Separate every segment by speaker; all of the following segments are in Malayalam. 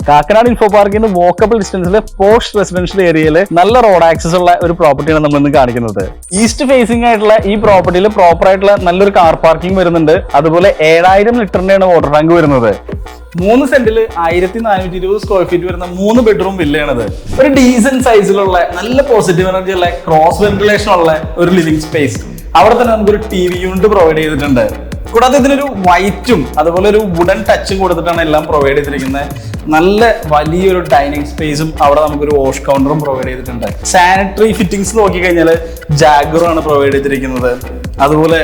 Speaker 1: കാക്കനാട് ഇൻഫോ പാർക്കിൽ നിന്ന് വോക്കബിൾ ഡിസ്റ്റൻസിലെ പോസ്റ്റ് റെസിഡൻഷ്യൽ ഏരിയയിൽ നല്ല റോഡ് ആക്സസ് ഉള്ള ഒരു പ്രോപ്പർട്ടിയാണ് നമ്മൾ ഇന്ന് കാണിക്കുന്നത്. ഈസ്റ്റ് ഫേസിംഗ് ആയിട്ടുള്ള ഈ പ്രോപ്പർട്ടിയിൽ പ്രോപ്പർ ആയിട്ടുള്ള നല്ലൊരു കാർ പാർക്കിംഗ് വരുന്നുണ്ട്. അതുപോലെ 7000 ലിറ്ററിന്റെയാണ് വാട്ടർ ടാങ്ക് വരുന്നത്. 3 സെന്റിൽ 1420 സ്ക്വയർ ഫീറ്റ് വരുന്ന 3 ബെഡ്റൂം വില്ലയാണത്. ഒരു ഡീസന്റ് സൈസിലുള്ള നല്ല പോസിറ്റീവ് എനർജി ഉള്ള ക്രോസ് വെന്റിലേഷൻ ഉള്ള ഒരു ലിവിംഗ് സ്പേസ്. അവിടെ തന്നെ നമുക്കൊരു TV യൂണിറ്റ് പ്രൊവൈഡ് ചെയ്തിട്ടുണ്ട്. കൂടാതെ ഇതിനൊരു വൈറ്റും അതുപോലെ ഒരു വുഡൻ ടച്ചും കൊടുത്തിട്ടാണ് എല്ലാം പ്രൊവൈഡ് ചെയ്തിരിക്കുന്നത്. നല്ല വലിയൊരു ഡൈനിങ് സ്പേസും അവിടെ നമുക്കൊരു വാഷ് കൗണ്ടറും പ്രൊവൈഡ് ചെയ്തിട്ടുണ്ട്. സാനിറ്ററി ഫിറ്റിംഗ്സ് നോക്കിക്കഴിഞ്ഞാൽ ജാഗർ ആണ് പ്രൊവൈഡ് ചെയ്തിരിക്കുന്നത്. അതുപോലെ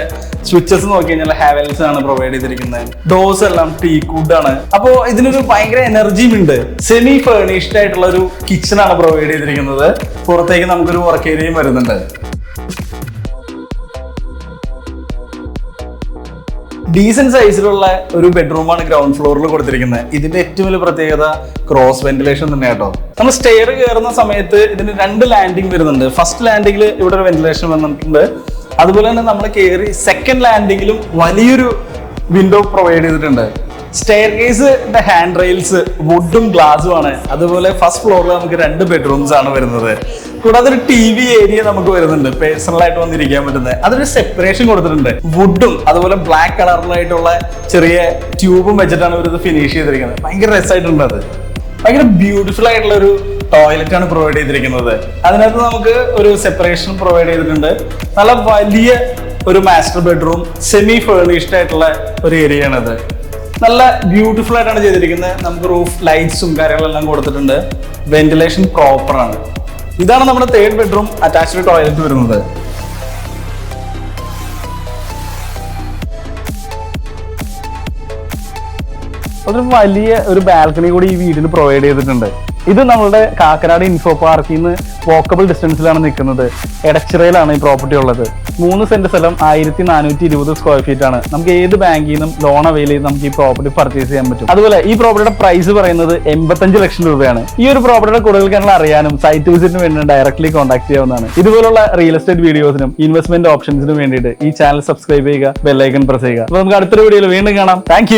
Speaker 1: സ്വിച്ചസ് നോക്കി കഴിഞ്ഞാൽ ഹാവൽസ് ആണ് പ്രൊവൈഡ് ചെയ്തിരിക്കുന്നത്. ഡോർസ് എല്ലാം ടീക്വുഡ് ആണ്. അപ്പോൾ ഇതിനൊരു ഭയങ്കര എനർജിയും ഉണ്ട്. സെമി ഫേർണിഷ്ഡ് ആയിട്ടുള്ള ഒരു കിച്ചൺ ആണ് പ്രൊവൈഡ് ചെയ്തിരിക്കുന്നത്. പുറത്തേക്ക് നമുക്കൊരു വർക്ക് ഏരിയയും വരുന്നുണ്ട്. ഡീസന്റ് സൈസിലുള്ള ഒരു ബെഡ്റൂമാണ് ഗ്രൗണ്ട് ഫ്ലോറിൽ കൊടുത്തിരിക്കുന്നത്. ഇതിന്റെ ഏറ്റവും വലിയ പ്രത്യേകത ക്രോസ് വെന്റിലേഷൻ തന്നെ കേട്ടോ. നമ്മൾ സ്റ്റെയർ കയറുന്ന സമയത്ത് ഇതിന് 2 ലാൻഡിംഗ് വരുന്നുണ്ട്. ഫസ്റ്റ് ലാൻഡിംഗിൽ ഇവിടെ ഒരു വെന്റിലേഷൻ വന്നിട്ടുണ്ട്. അതുപോലെ തന്നെ നമ്മൾ കയറി സെക്കൻഡ് ലാൻഡിംഗിലും വലിയൊരു വിൻഡോ പ്രൊവൈഡ് ചെയ്തിട്ടുണ്ട്. സ്റ്റെയർ കേസിന്റെ ഹാൻഡ് റെയിൽസ് വുഡും ഗ്ലാസും ആണ്. അതുപോലെ ഫസ്റ്റ് ഫ്ലോറിൽ നമുക്ക് 2 ബെഡ്റൂംസ് ആണ് വരുന്നത്. കൂടാതെ ഒരു TV ഏരിയ നമുക്ക് വരുന്നുണ്ട്, പേഴ്സണൽ ആയിട്ട് വന്നിരിക്കാൻ പറ്റുന്നത്. അതൊരു സെപ്പറേഷൻ കൊടുത്തിട്ടുണ്ട്. വുഡും അതുപോലെ ബ്ലാക്ക് കളറിലായിട്ടുള്ള ചെറിയ ട്യൂബും വെച്ചിട്ടാണ് ഇവർ ഇത് ഫിനിഷ് ചെയ്തിരിക്കുന്നത്. ഭയങ്കര രസമായിട്ടുണ്ട്. അത് ഭയങ്കര ബ്യൂട്ടിഫുൾ ആയിട്ടുള്ള ഒരു ടോയ്ലറ്റ് ആണ് പ്രൊവൈഡ് ചെയ്തിരിക്കുന്നത്. അതിനകത്ത് നമുക്ക് ഒരു സെപ്പറേഷൻ പ്രൊവൈഡ് ചെയ്തിട്ടുണ്ട്. നല്ല വലിയ ഒരു മാസ്റ്റർ ബെഡ്റൂം, സെമി ഫേർണിഷ്ഡ് ആയിട്ടുള്ള ഒരു ഏരിയ ആണത്. നല്ല ബ്യൂട്ടിഫുൾ ആയിട്ടാണ് ചെയ്തിരിക്കുന്നത്. നമുക്ക് റൂഫ് ലൈറ്റ്സും കാര്യങ്ങളെല്ലാം കൊടുത്തിട്ടുണ്ട്. വെന്റിലേഷൻ പ്രോപ്പർ ആണ്. ഇതാണ് നമ്മുടെ 3rd ബെഡ്റൂം അറ്റാച്ച്ഡ് ടോയ്ലറ്റ് വരുന്നത്. അതൊരു വലിയ ഒരു ബാൽക്കണി കൂടി ഈ വീടിന് പ്രൊവൈഡ് ചെയ്തിട്ടുണ്ട്. ഇത് നമ്മളുടെ കാക്കനാട് ഇൻഫോ പാർക്കിൽ നിന്ന് വോക്കബിൾ ഡിസ്റ്റൻസിലാണ് നിൽക്കുന്നത്. എടച്ചിറയിലാണ് ഈ പ്രോപ്പർട്ടി ഉള്ളത്. 3 സെന്റ് സ്ഥലം 1420 സ്ക്വയർ ഫീറ്റ് ആണ്. നമുക്ക് ഏത് ബാങ്കിൽ നിന്നും ലോൺ അവൈൽ ചെയ്ത് നമുക്ക് ഈ പ്രോപ്പർട്ടി പർച്ചേസ് ചെയ്യാൻ പറ്റും. അതുപോലെ ഈ പ്രോപ്പർട്ടിയുടെ പ്രൈസ് പറയുന്നത് 85 ലക്ഷം രൂപയാണ്. ഈ ഒരു പ്രോപ്പർട്ടിയുടെ കൂടുതൽ കാര്യങ്ങൾ അറിയാനും സൈറ്റ് വിസിറ്റിന് വേണ്ടി ഡയറക്ട്ലി കോൺടാക്ട് ചെയ്യാവുന്നതാണ്. ഇതുപോലുള്ള റിയൽ എസ്റ്റേറ്റ് വീഡിയോസിനും ഇൻവെസ്റ്റ്മെന്റ് ഓപ്ഷൻസിനും വേണ്ടിയിട്ട് ഈ ചാനൽ സബ്സ്ക്രൈബ് ചെയ്യുക, ബെൽ ഐക്കൺ പ്രസ് ചെയ്യുക. അപ്പോൾ നമുക്ക് അടുത്തൊരു വീഡിയോയിൽ വീണ്ടും കാണാം. താങ്ക്